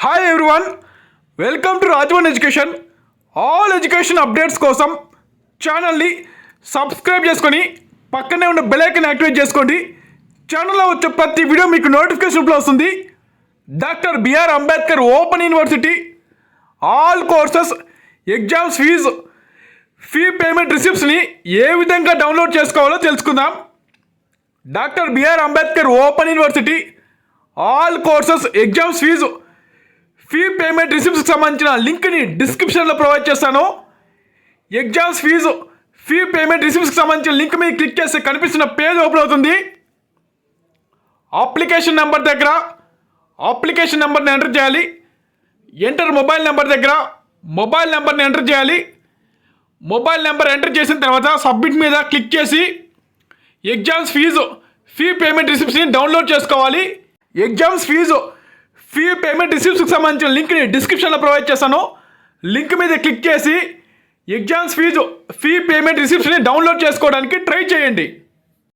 Hi everyone, welcome to రాజవన్ education. All education updates కోసం ఛానల్ని సబ్స్క్రైబ్ చేసుకొని పక్కనే ఉన్న బెల్ ఐకాన్ యాక్టివేట్ చేసుకోండి. ఛానల్లో వచ్చే ప్రతి వీడియో మీకు నోటిఫికేషన్ రూపంలో వస్తుంది. Doctor BR Ambedkar open university all courses exams fee payment రిసిప్ట్స్ని ఏ విధంగా డౌన్లోడ్ చేసుకోవాలో తెలుసుకుందాం. Doctor BR Ambedkar open university all courses exams fee payment రిసిప్ట్స్కి సంబంధించిన లింక్ని డిస్క్రిప్షన్లో ప్రొవైడ్ చేస్తాను. ఎగ్జామ్స్ ఫీ పేమెంట్ రిసిప్ట్స్కి సంబంధించిన లింక్ మీద క్లిక్ చేస్తే కనిపిస్తున్న పేజ్ ఓపెన్ అవుతుంది. అప్లికేషన్ నెంబర్ దగ్గర అప్లికేషన్ నెంబర్ని ఎంటర్ చేయాలి. ఎంటర్ మొబైల్ నెంబర్ దగ్గర మొబైల్ నెంబర్ని ఎంటర్ చేయాలి. మొబైల్ నెంబర్ ఎంటర్ చేసిన తర్వాత సబ్మిట్ మీద క్లిక్ చేసి ఎగ్జామ్స్ ఫీ పేమెంట్ రిసిప్ట్స్ని డౌన్లోడ్ చేసుకోవాలి. ఎగ్జామ్స్ ఫీ పేమెంట్ రిసిప్ట్స్కి సంబంధించిన లింక్ని డిస్క్రిప్షన్లో ప్రొవైడ్ చేస్తాను. లింక్ మీద క్లిక్ చేసి ఎగ్జామ్స్ ఫీ పేమెంట్ రిసిప్ట్స్ని డౌన్లోడ్ చేసుకోవడానికి ట్రై చేయండి.